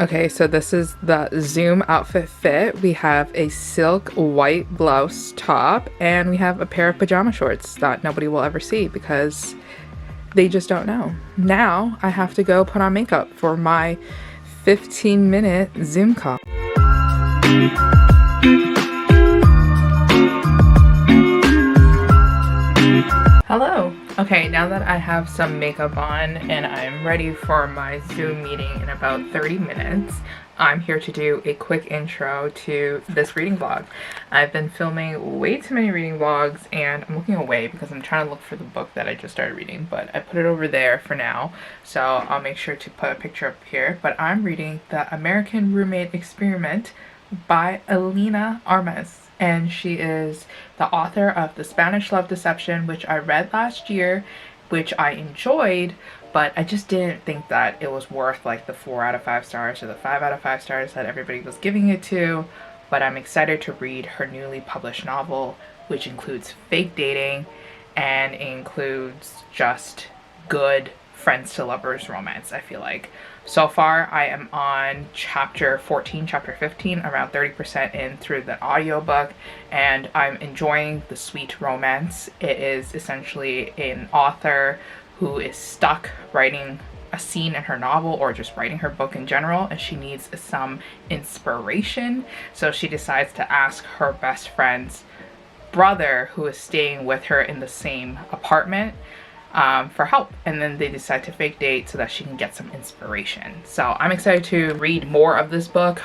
Okay, so this is the Zoom outfit fit. We have a silk white blouse top, and we have a pair of pajama shorts that nobody will ever see because they just don't know. Now I have to go put on makeup for my 15-minute Zoom call. Hello. Okay, now that I have some makeup on and I'm ready for my Zoom meeting in about 30 minutes, I'm here to do a quick intro to this reading vlog. I've been filming way too many reading vlogs and I'm looking away because I'm trying to look for the book that I just started reading, but I put it over there for now, so I'll make sure to put a picture up here. But I'm reading The American Roommate Experiment by Elena Armas. And she is the author of The Spanish Love Deception, which I read last year, which I enjoyed, but I just didn't think that it was worth like the 4 out of 5 stars or the 5 out of 5 stars that everybody was giving it to. But I'm excited to read her newly published novel, which includes fake dating and includes just good friends to lovers romance, I feel like. So far, I am on chapter 14, chapter 15, around 30% in through the audiobook, and I'm enjoying the sweet romance. It is essentially an author who is stuck writing a scene in her novel or just writing her book in general, and she needs some inspiration. So she decides to ask her best friend's brother, who is staying with her in the same apartment, for help, and then they decide to fake date so that she can get some inspiration. So I'm excited to read more of this book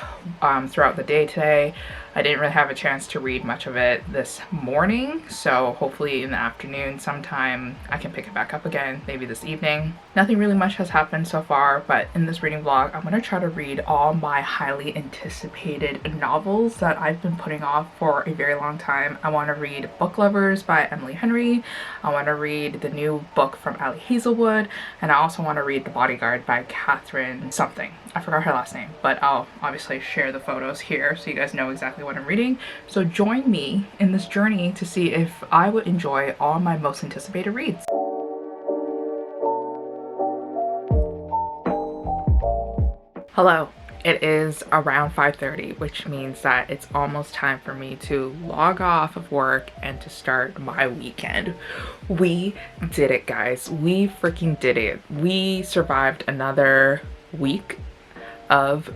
throughout the day today. I didn't really have a chance to read much of it this morning, so hopefully in the afternoon sometime I can pick it back up again, maybe this evening. Nothing really much has happened so far, but in this reading vlog I'm going to try to read all my highly anticipated novels that I've been putting off for a very long time. I want to read Book Lovers by Emily Henry. I want to read the new book from Hazelwood, and I also want to read The Bodyguard by Katherine something. I forgot her last name, but I'll obviously share the photos here so you guys know exactly what I'm reading. So join me in this journey to see if I would enjoy all my most anticipated reads. Hello. It is around 5:30, which means that it's almost time for me to log off of work and to start my weekend. We did it, guys. We freaking did it. We survived another week of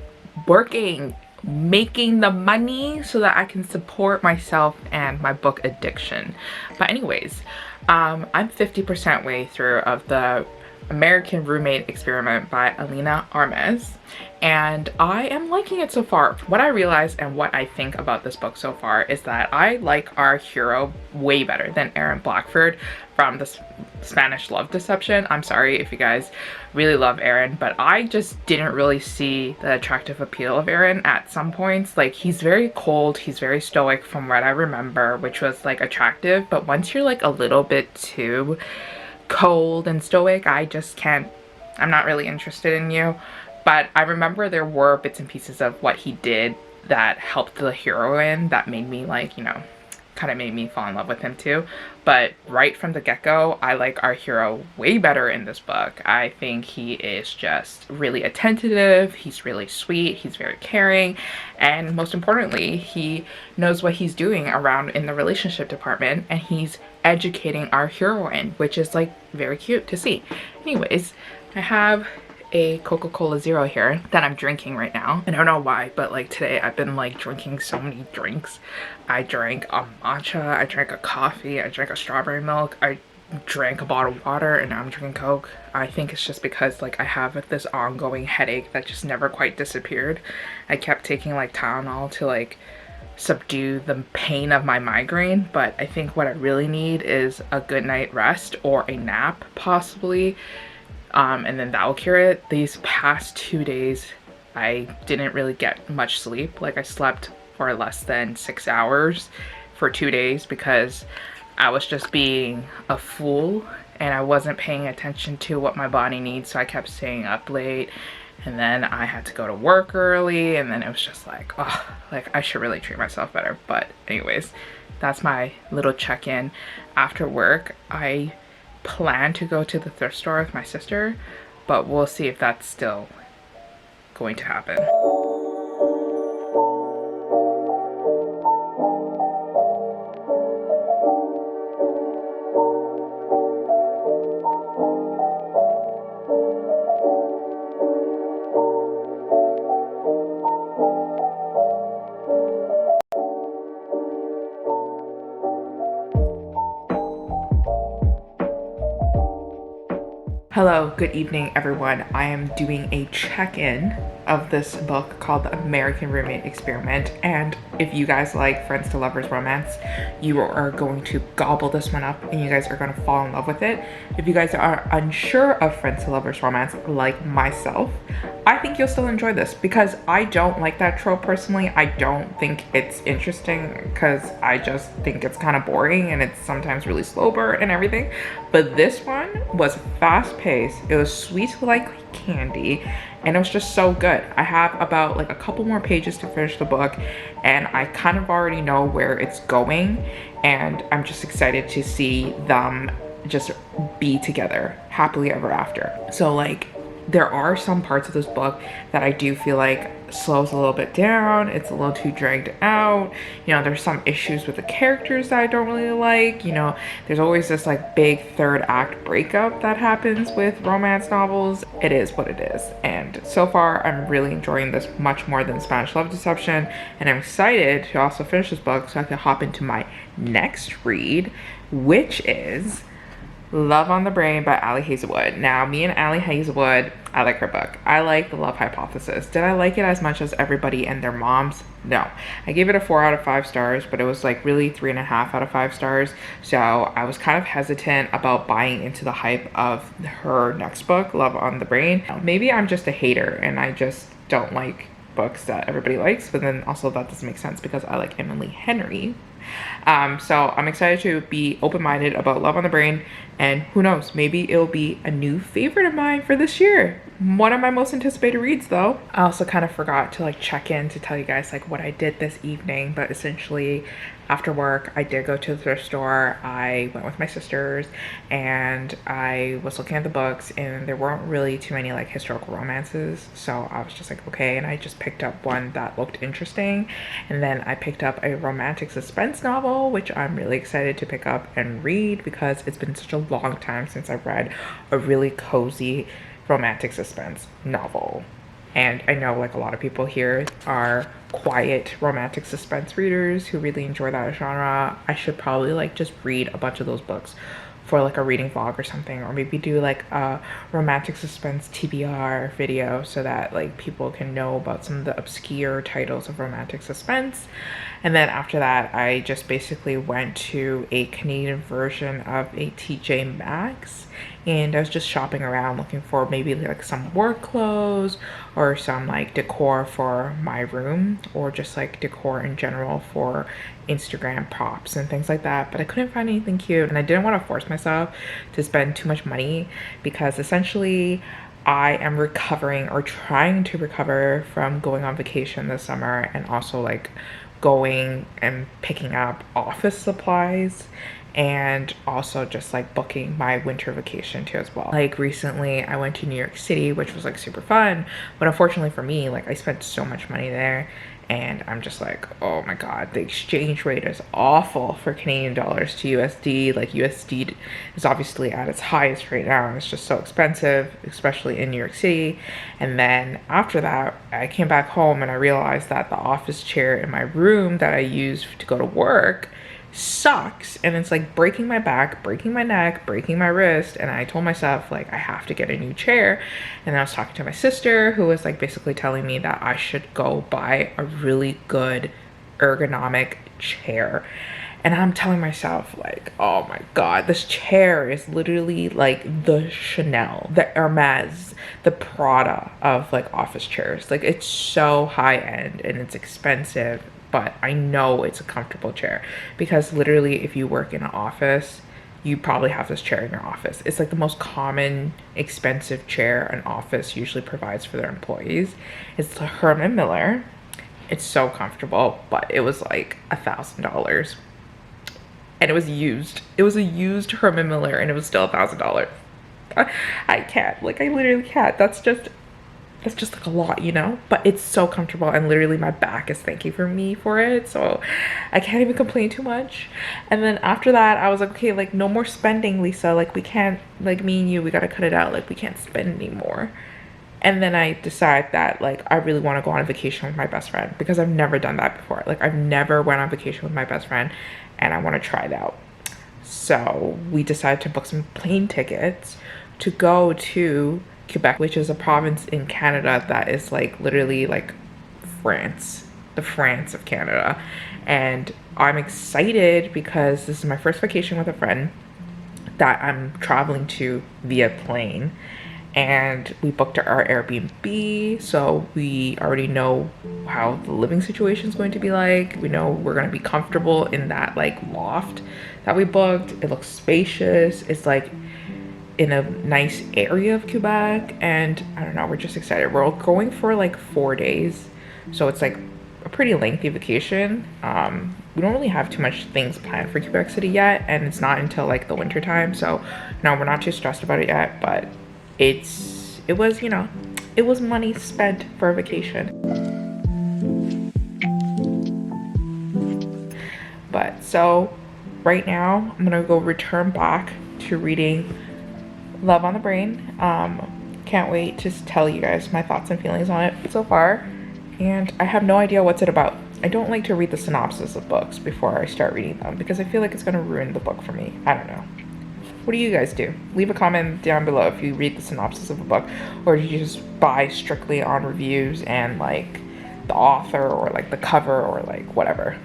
working, making the money so that I can support myself and my book addiction. But anyways, I'm 50% way through of The American Roommate Experiment by Elena Armas, and I am liking it so far. What I realized and what I think about this book so far is that I like our hero way better than Aaron Blackford from The Spanish Love Deception. I'm sorry if you guys really love Aaron, but I just didn't really see the attractive appeal of Aaron at some points. Like, he's very cold, he's very stoic from what I remember, which was like attractive, but once you're like a little bit too cold and stoic, I just can't, I'm not really interested in you. But I remember there were bits and pieces of what he did that helped the heroine that made me like, you know, kind of made me fall in love with him too. But right from the get-go, I like our hero way better in this book. I think he is just really attentive, he's really sweet, he's very caring, and most importantly, he knows what he's doing around in the relationship department, and he's educating our heroine, which is like very cute to see. Anyways, I have a Coca-Cola Zero here that I'm drinking right now. I don't know why, but like today I've been like drinking so many drinks. I drank a matcha, I drank a coffee, I drank a strawberry milk, I drank a bottle of water, and now I'm drinking Coke. I think it's just because like I have this ongoing headache that just never quite disappeared. I kept taking like Tylenol to like subdue the pain of my migraine, but I think what I really need is a good night rest or a nap possibly. And then that will cure it. These past 2 days, I didn't really get much sleep. Like, I slept for less than 6 hours for 2 days because I was just being a fool and I wasn't paying attention to what my body needs. So I kept staying up late, and then I had to go to work early, and then it was just like, oh, like I should really treat myself better. But anyways, that's my little check-in after work. I plan to go to the thrift store with my sister, but we'll see if that's still going to happen. Hello, good evening everyone. I am doing a check-in of this book called The American Roommate Experiment, and if you guys like Friends to Lovers romance, you are going to gobble this one up and you guys are going to fall in love with it. If you guys are unsure of Friends to Lovers romance like myself, I think you'll still enjoy this because I don't like that trope personally. I don't think it's interesting because I just think it's kind of boring and it's sometimes really slow burn and everything. But this one was fast paced. It was sweet like candy and it was just so good. I have about like a couple more pages to finish the book and I kind of already know where it's going and I'm just excited to see them just be together happily ever after. So like, there are some parts of this book that I do feel like slows a little bit down. It's a little too dragged out. You know, there's some issues with the characters that I don't really like. You know, there's always this like big third act breakup that happens with romance novels. It is what it is. And so far, I'm really enjoying this much more than Spanish Love Deception. And I'm excited to also finish this book so I can hop into my next read, which is Love on the Brain by Ali Hazelwood. Now, me and Ali Hazelwood, I like her book. I like The Love Hypothesis. Did I like it as much as everybody and their moms? No. I gave it a 4 out of 5 stars, but it was like really 3.5 out of 5 stars. So I was kind of hesitant about buying into the hype of her next book, Love on the Brain. Maybe I'm just a hater and I just don't like books that everybody likes, but then also that doesn't make sense because I like Emily Henry. So I'm excited to be open-minded about Love on the Brain, and who knows, maybe it'll be a new favorite of mine for this year. One of my most anticipated reads though. I also kind of forgot to like check in to tell you guys like what I did this evening, but essentially after work I did go to the thrift store. I went with my sisters and I was looking at the books and there weren't really too many like historical romances, so I was just like okay, and I just picked up one that looked interesting, and then I picked up a romantic suspense novel which I'm really excited to pick up and read because it's been such a long time since I've read a really cozy romantic suspense novel. And I know like a lot of people here are quiet romantic suspense readers who really enjoy that genre. I should probably like just read a bunch of those books for like a reading vlog or something, or maybe do like a romantic suspense TBR video so that like people can know about some of the obscure titles of romantic suspense. And then after that I just basically went to a Canadian version of a TJ Maxx and I was just shopping around looking for maybe like some work clothes or some like decor for my room, or just like decor in general for Instagram props and things like that, but I couldn't find anything cute and I didn't want to force myself to spend too much money because essentially I am recovering or trying to recover from going on vacation this summer and also like going and picking up office supplies and also just like booking my winter vacation too as well. Like recently I went to New York City, which was like super fun, but unfortunately for me, like I spent so much money there and I'm just like, oh my god, the exchange rate is awful for Canadian dollars to USD. Like USD is obviously at its highest right now and it's just so expensive, especially in New York City. And then after that I came back home and I realized that the office chair in my room that I use to go to work sucks and it's like breaking my back, breaking my neck, breaking my wrist, and I told myself like I have to get a new chair. And then I was talking to my sister who was like basically telling me that I should go buy a really good ergonomic chair, and I'm telling myself like, oh my god, this chair is literally like the Chanel, the Armas, the Prada of like office chairs. Like it's so high end and it's expensive, but I know it's a comfortable chair because literally if you work in an office, you probably have this chair in your office. It's like the most common expensive chair an office usually provides for their employees. It's the Herman Miller. It's so comfortable, but it was like $1,000 and it was used. It was a used Herman Miller and it was still $1,000. I can't, like I literally can't. That's just that's just like a lot, you know? But it's so comfortable, and literally my back is thanking for me for it. So I can't even complain too much. And then after that, I was like, okay, like no more spending, Lisa. Like we can't, like me and you, we gotta cut it out. Like we can't spend anymore. And then I decide that like I really want to go on a vacation with my best friend because I've never done that before. Like I've never went on vacation with my best friend and I want to try it out. So we decided to book some plane tickets to go to Quebec, which is a province in Canada that is like literally like France, the France of Canada. And I'm excited because this is my first vacation with a friend that I'm traveling to via plane. And we booked our Airbnb, so we already know how the living situation is going to be like. We know we're going to be comfortable in that like loft that we booked. It looks spacious. It's like in a nice area of Quebec, and I don't know, we're just excited. We're going for like 4 days, so it's like a pretty lengthy vacation. We don't really have too much things planned for Quebec City yet, and it's not until like the winter time, so no, we're not too stressed about it yet. But it was, you know, it was money spent for a vacation. But so right now I'm gonna go return back to reading Love on the Brain. Can't wait to tell you guys my thoughts and feelings on it so far. And I have no idea what's it about. I don't like to read the synopsis of books before I start reading them because I feel like it's gonna ruin the book for me. I don't know. What do you guys do? Leave a comment down below if you read the synopsis of a book, or do you just buy strictly on reviews and like the author or like the cover or like whatever.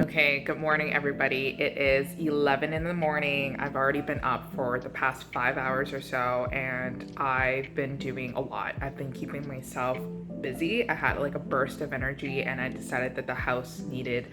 Okay, good morning everybody. It is 11 in the morning. I've already been up for the past 5 hours or so, and I've been doing a lot. I've been keeping myself busy. I had like a burst of energy and I decided that the house needed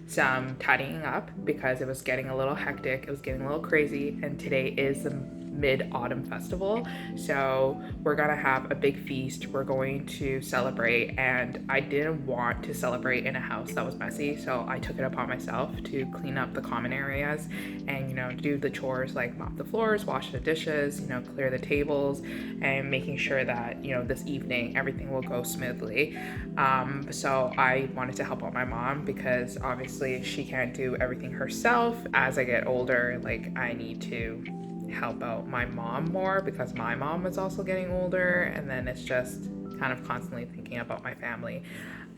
some tidying up because it was getting a little hectic. It was getting a little crazy, and today is the Mid-Autumn Festival, so we're gonna have a big feast. We're going to celebrate, and I didn't want to celebrate in a house that was messy, so I took it upon myself to clean up the common areas and, you know, do the chores like mop the floors, wash the dishes, you know, clear the tables, and making sure that, you know, this evening everything will go smoothly. So I wanted to help out my mom because obviously she can't do everything herself. As I get older, like I need to help out my mom more because my mom is also getting older, and then it's just kind of constantly thinking about my family.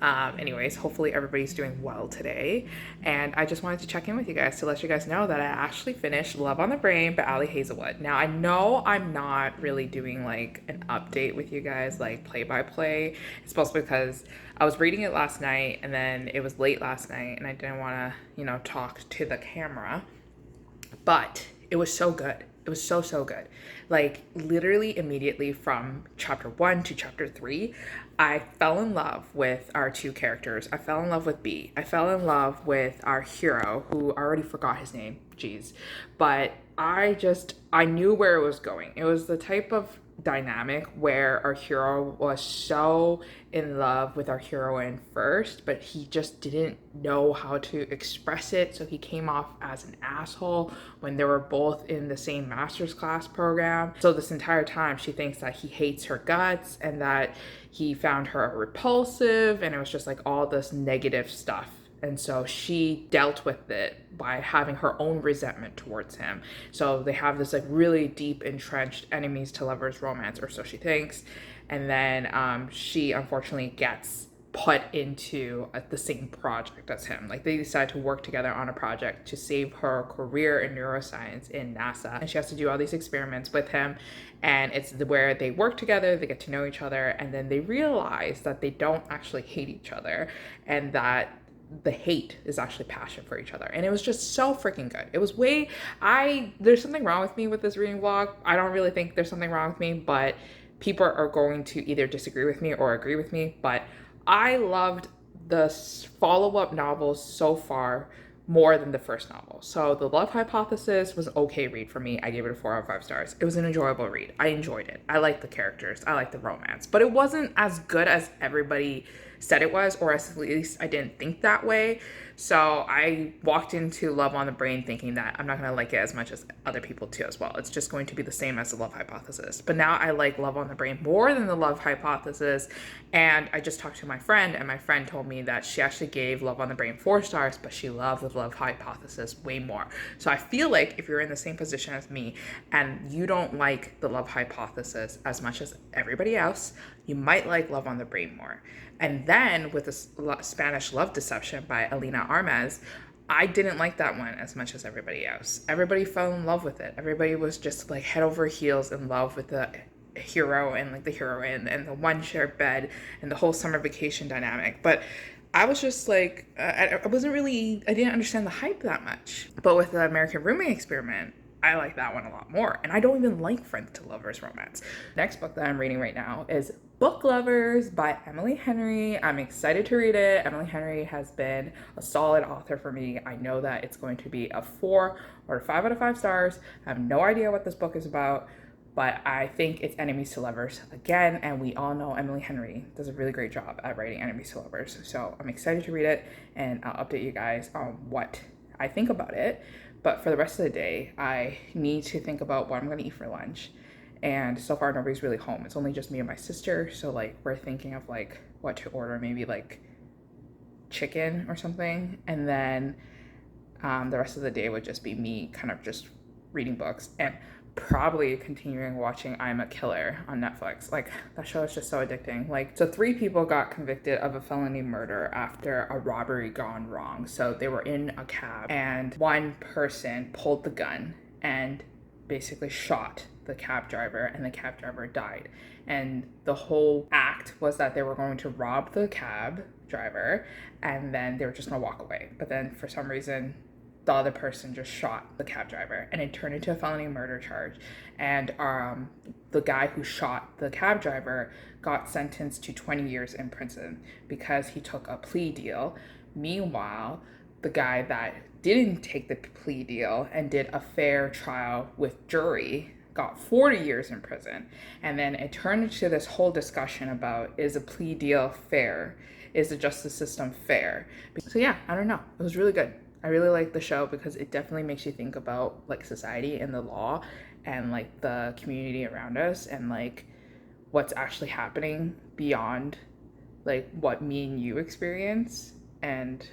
Anyways, hopefully everybody's doing well today, and I just wanted to check in with you guys to let you guys know that I actually finished Love on the Brain by Hazelwood. Now I know I'm not really doing like an update with you guys, like play by play. It's mostly because I was reading it last night and then it was late last night and I didn't want to, you know, talk to the camera, but it was so good. It was so, so good. Like literally immediately from chapter 1 to chapter 3, I fell in love with our two characters. I fell in love with B. I fell in love with our hero, who I already forgot his name. Jeez. But I knew where it was going. It was the type of dynamic where our hero was so in love with our heroine first, but he just didn't know how to express it, so he came off as an asshole when they were both in the same master's class program. So this entire time she thinks that he hates her guts and that he found her repulsive, and it was just like all this negative stuff. And so she dealt with it by having her own resentment towards him. So they have this like really deep entrenched enemies to lovers romance, or so she thinks. And then she unfortunately gets put into the same project as him. Like they decide to work together on a project to save her career in neuroscience in NASA. And she has to do all these experiments with him. And it's where they work together, they get to know each other, and then they realize that they don't actually hate each other, and that the hate is actually passion for each other. And it was just so freaking good. It was there's something wrong with me with this reading vlog. I don't really think there's something wrong with me, but people are going to either disagree with me or agree with me, but I loved the follow-up novels so far more than the first novel. So The Love Hypothesis was an okay read for me. I gave it a 4 out of 5 stars. It was an enjoyable read. I enjoyed it. I liked the characters. I liked the romance. But it wasn't as good as everybody said it was, or at least I didn't think that way. So I walked into Love on the Brain thinking that I'm not going to like it as much as other people too as well. It's just going to be the same as The Love Hypothesis. But now I like Love on the Brain more than The Love Hypothesis. And I just talked to my friend, and my friend told me that she actually gave Love on the Brain 4 stars, but she loved The Love Hypothesis way more. So I feel like if you're in the same position as me and you don't like The Love Hypothesis as much as everybody else, you might like Love on the Brain more. And then with the Spanish Love Deception by Elena Armas, I didn't like that one as much as everybody else. Everybody fell in love with it. Everybody was just like head over heels in love with the hero and like the heroine and the one shared bed and the whole summer vacation dynamic. But I was just like, I didn't understand the hype that much. But with the American Roommate Experiment, I like that one a lot more. And I don't even like Friends to Lovers romance. Next book that I'm reading right now is Book Lovers by Emily Henry. I'm excited to read it. Emily Henry has been a solid author for me. I know that it's going to be a 4 or a 5 out of 5 stars. I have no idea what this book is about, but I think it's enemies to lovers again, and we all know Emily Henry does a really great job at writing enemies to lovers. So I'm excited to read it, and I'll update you guys on what I think about it. But for the rest of the day, I need to think about what I'm going to eat for lunch. And so far, nobody's really home. It's only just me and my sister. So like, we're thinking of like what to order, maybe like chicken or something. And then the rest of the day would just be me kind of just reading books and probably continuing watching I'm a Killer on Netflix. Like, that show is just so addicting. Like, so 3 people got convicted of a felony murder after a robbery gone wrong. So they were in a cab and one person pulled the gun and basically shot the cab driver, and the cab driver died. And the whole act was that they were going to rob the cab driver and then they were just gonna walk away. But then for some reason, the other person just shot the cab driver, and it turned into a felony murder charge. And the guy who shot the cab driver got sentenced to 20 years in prison because he took a plea deal. Meanwhile, the guy that didn't take the plea deal and did a fair trial with jury got 40 years in prison. And then it turned into this whole discussion about, is a plea deal fair? Is the justice system fair? So yeah, I don't know. It was really good. I really like the show because it definitely makes you think about like society and the law and like the community around us and like what's actually happening beyond like what me and you experience and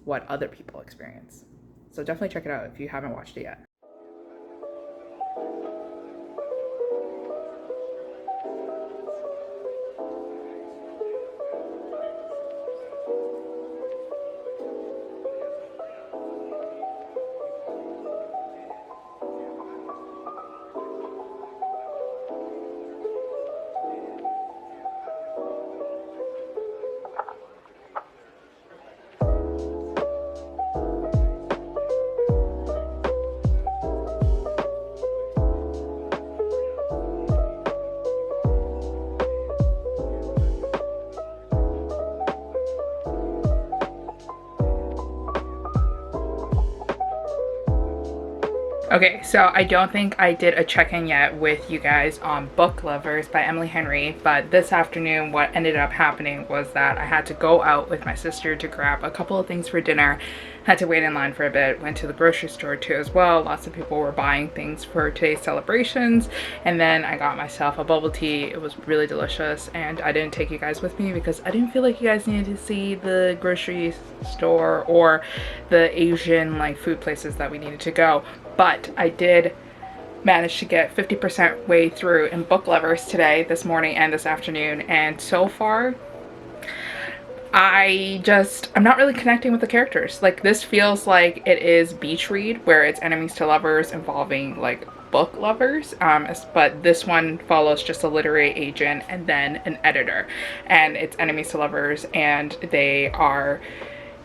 what other people experience. So definitely check it out if you haven't watched it yet. Okay, so I don't think I did a check-in yet with you guys on Book Lovers by Emily Henry, but this afternoon what ended up happening was that I had to go out with my sister to grab a couple of things for dinner. Had to wait in line for a bit, went to the grocery store too as well. Lots of people were buying things for today's celebrations, and then I got myself a bubble tea. It was really delicious, and I didn't take you guys with me because I didn't feel like you guys needed to see the grocery store or the Asian like food places that we needed to go. But I did manage to get 50% way through in Book Lovers today, this morning and this afternoon, and so far I'm not really connecting with the characters. Like, this feels like it is beach read where it's enemies to lovers involving like book lovers, but this one follows just a literary agent and then an editor, and it's enemies to lovers, and they are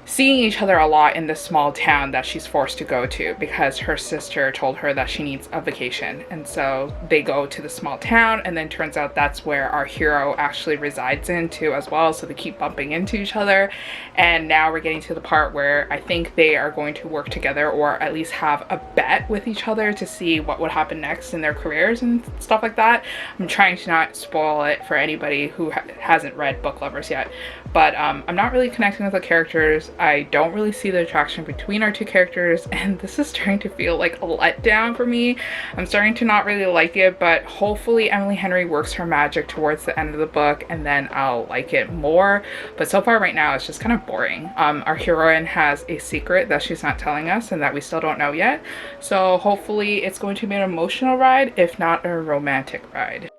seeing each other a lot in this small town that she's forced to go to because her sister told her that she needs a vacation. And so they go to the small town, and then turns out that's where our hero actually resides into as well. So they keep bumping into each other. And now we're getting to the part where I think they are going to work together, or at least have a bet with each other to see what would happen next in their careers and stuff like that. I'm trying to not spoil it for anybody who hasn't read Book Lovers yet. But I'm not really connecting with the characters. I don't really see the attraction between our two characters, and this is starting to feel like a letdown for me. I'm starting to not really like it, but hopefully Emily Henry works her magic towards the end of the book, and then I'll like it more. But so far right now, it's just kind of boring. Our heroine has a secret that she's not telling us and that we still don't know yet. So hopefully it's going to be an emotional ride, if not a romantic ride.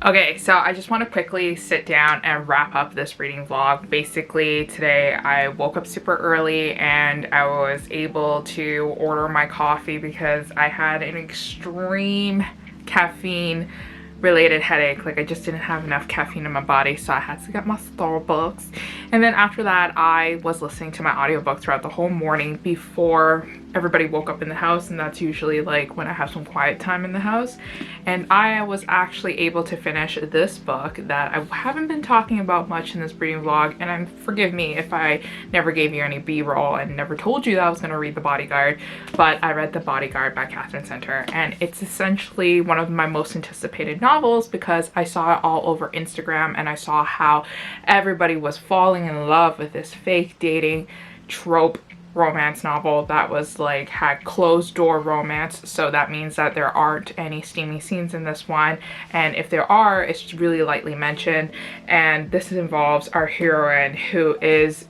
Okay, so I just want to quickly sit down and wrap up this reading vlog. Basically, today I woke up super early and I was able to order my coffee because I had an extreme caffeine related headache. Like, I just didn't have enough caffeine in my body, so I had to get my Starbucks. And then after that, I was listening to my audiobook throughout the whole morning before everybody woke up in the house, and that's usually like when I have some quiet time in the house. And I was actually able to finish this book that I haven't been talking about much in this reading vlog, and forgive me if I never gave you any b-roll and never told you that I was going to read The Bodyguard, but I read The Bodyguard by Katherine, and it's essentially one of my most anticipated novels because I saw it all over Instagram, and I saw how everybody was falling in love with this fake dating trope romance novel that was like, had closed door romance. So that means that there aren't any steamy scenes in this one, and if there are, it's really lightly mentioned. And this involves our heroine, who is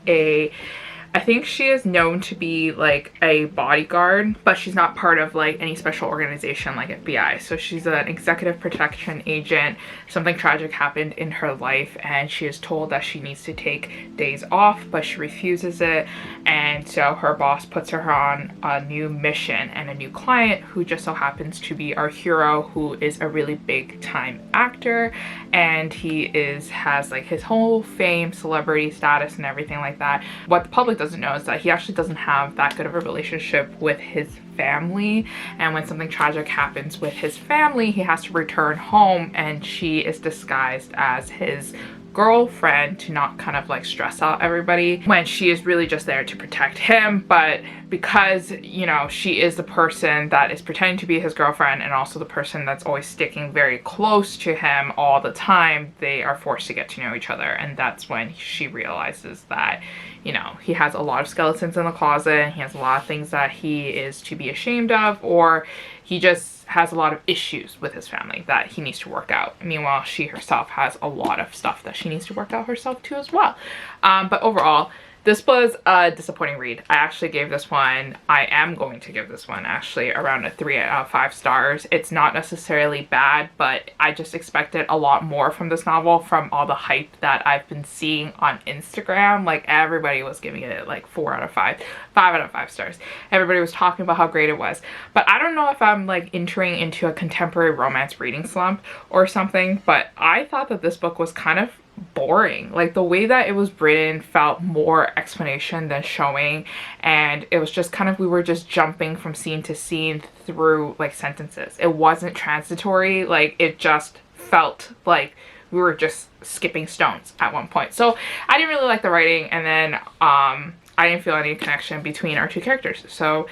I think she is known to be like a bodyguard, but she's not part of like any special organization like FBI. So she's an executive protection agent. Something tragic happened in her life, and she is told that she needs to take days off, but she refuses it. And so her boss puts her on a new mission and a new client, who just so happens to be our hero, who is a really big time actor, and he has like his whole fame, celebrity status, and everything like that. What the public doesn't know is that he actually doesn't have that good of a relationship with his family, and when something tragic happens with his family, he has to return home, and she is disguised as his girlfriend to not kind of like stress out everybody, when she is really just there to protect him. But because, you know, she is the person that is pretending to be his girlfriend, and also the person that's always sticking very close to him all the time, they are forced to get to know each other. And that's when she realizes that, you know, he has a lot of skeletons in the closet, and he has a lot of things that he is to be ashamed of, or he just has a lot of issues with his family that he needs to work out. Meanwhile, she herself has a lot of stuff that she needs to work out herself too as well. But overall, this was a disappointing read. I actually gave this one, I am going to give this one actually around a 3 out of 5 stars. It's not necessarily bad, but I just expected a lot more from this novel from all the hype that I've been seeing on Instagram. Like, everybody was giving it like 4 out of 5, 5 out of 5 stars. Everybody was talking about how great it was. But I don't know if I'm like entering into a contemporary romance reading slump or something, but I thought that this book was kind of boring. Like, the way that it was written felt more explanation than showing, and it was just kind of, we were just jumping from scene to scene through like sentences. It wasn't transitory. Like, it just felt like we were just skipping stones at one point. So I didn't really like the writing, and then I didn't feel any connection between our two characters. So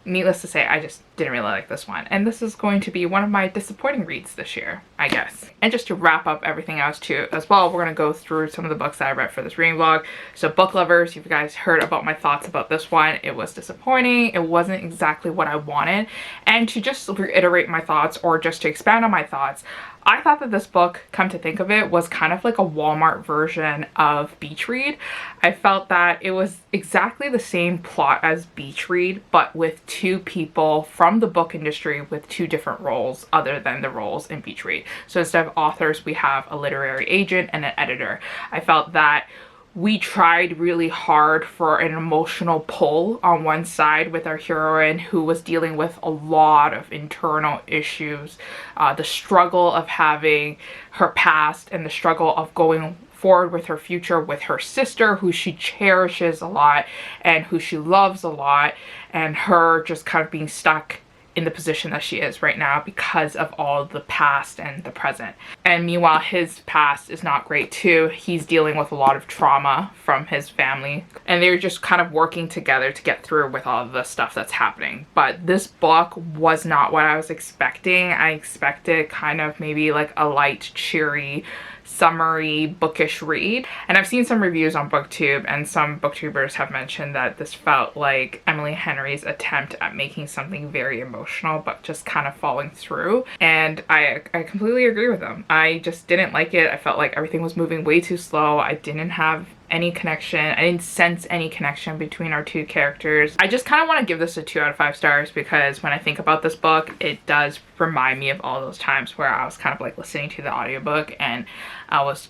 needless to say, I just didn't really like this one. And this is going to be one of my disappointing reads this year, I guess. And just to wrap up everything else too, as well, we're gonna go through some of the books that I read for this reading vlog. So book lovers, you guys heard about my thoughts about this one. It was disappointing. It wasn't exactly what I wanted. And to just reiterate my thoughts, or just to expand on my thoughts, I thought that this book, come to think of it, was kind of like a Walmart version of Beach Read. I felt that it was exactly the same plot as Beach Read, but with two people from the book industry with two different roles other than the roles in Beach Read. So instead of authors, we have a literary agent and an editor. I felt that we tried really hard for an emotional pull on one side with our heroine, who was dealing with a lot of internal issues, the struggle of having her past and the struggle of going forward with her future with her sister, who she cherishes a lot and who she loves a lot, and her just kind of being stuck in the position that she is right now because of all the past and the present. And meanwhile, his past is not great too. He's dealing with a lot of trauma from his family, and they're just kind of working together to get through with all of the stuff that's happening. But this book was not what I was expecting. I expected kind of maybe like a light, cheery, summery, bookish read. And I've seen some reviews on booktube, and some booktubers have mentioned that this felt like Emily Henry's attempt at making something very emotional but just kind of falling through. And I completely agree with them. I just didn't like it. I felt like everything was moving way too slow. I didn't have any connection. I didn't sense any connection between our two characters. I just kind of want to give this a 2 out of 5 stars, because when I think about this book, it does remind me of all those times where I was kind of like listening to the audiobook and I was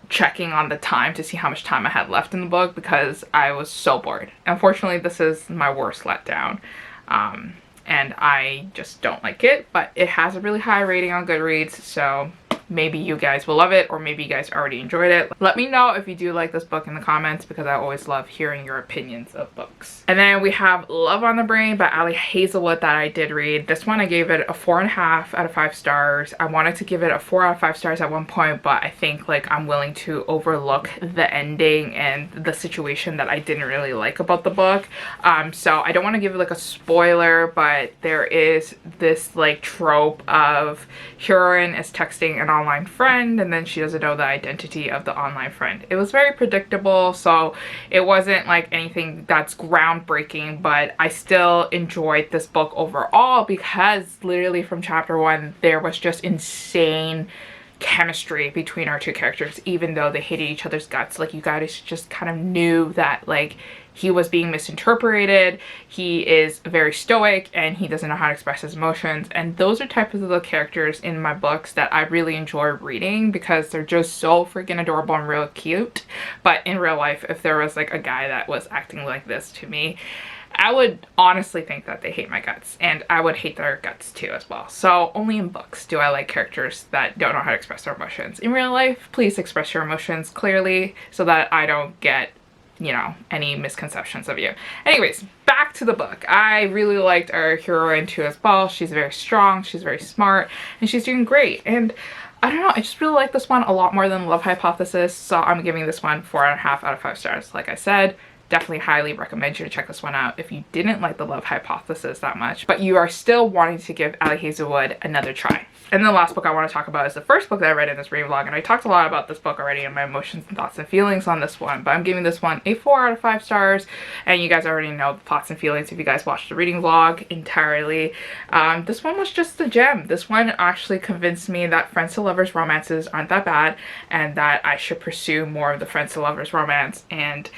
checking on the time to see how much time I had left in the book, because I was so bored. Unfortunately, this is my worst letdown. And I just don't like it, but it has a really high rating on Goodreads, so maybe you guys will love it, or maybe you guys already enjoyed it. Let me know if you do like this book in the comments, because I always love hearing your opinions of books. And then we have Love on the Brain by Hazelwood that I did read. This one I gave it a 4.5 out of 5 stars. I wanted to give it a 4 out of 5 stars at one point, but I think like I'm willing to overlook the ending and the situation that I didn't really like about the book. So I don't want to give it like a spoiler, but there is this like trope of heroine is texting an online friend and then she doesn't know the identity of the online friend. It was very predictable, so it wasn't like anything that's groundbreaking, but I still enjoyed this book overall, because literally from chapter 1 there was just insane chemistry between our two characters. Even though they hated each other's guts, like you guys just kind of knew that like he was being misinterpreted. He is very stoic and he doesn't know how to express his emotions, and those are types of the characters in my books that I really enjoy reading, because they're just so freaking adorable and real cute. But in real life, if there was like a guy that was acting like this to me, I would honestly think that they hate my guts, and I would hate their guts too as well. So only in books do I like characters that don't know how to express their emotions. In real life, please express your emotions clearly so that I don't get, you know, any misconceptions of you. Anyways, back to the book. I really liked our heroine too as well. She's very strong, she's very smart, and she's doing great. And I don't know, I just really like this one a lot more than Love Hypothesis, so I'm giving this one 4.5 out of 5 stars. Like I said, definitely highly recommend you to check this one out if you didn't like the Love Hypothesis that much, but you are still wanting to give Hazelwood another try. And the last book I want to talk about is the first book that I read in this reading vlog, and I talked a lot about this book already and my emotions and thoughts and feelings on this one, but I'm giving this one a 4 out of 5 stars, and you guys already know the thoughts and feelings if you guys watched the reading vlog entirely. This one was just a gem. This one actually convinced me that friends to lovers romances aren't that bad, and that I should pursue more of the friends to lovers romance, and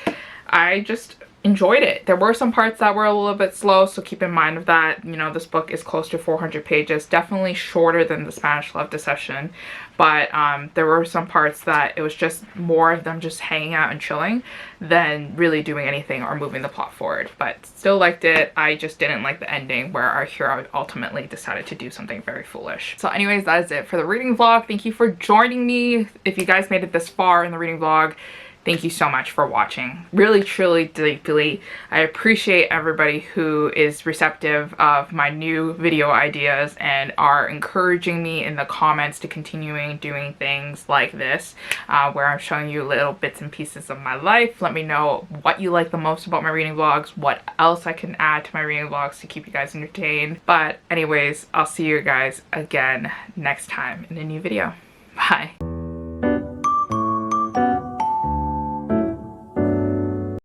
I just enjoyed it. There were some parts that were a little bit slow, so keep in mind of that. You know, this book is close to 400 pages, definitely shorter than the Spanish Love Deception, but there were some parts that it was just more of them just hanging out and chilling than really doing anything or moving the plot forward. But still liked it. I just didn't like the ending where our hero ultimately decided to do something very foolish. So anyways, that is it for the reading vlog. Thank you for joining me. If you guys made it this far in the reading vlog, Thank you so much for watching. Really, truly, deeply, I appreciate everybody who is receptive of my new video ideas and are encouraging me in the comments to continuing doing things like this, where I'm showing you little bits and pieces of my life. Let me know what you like the most about my reading vlogs, what else I can add to my reading vlogs to keep you guys entertained. But anyways, I'll see you guys again next time in a new video. Bye.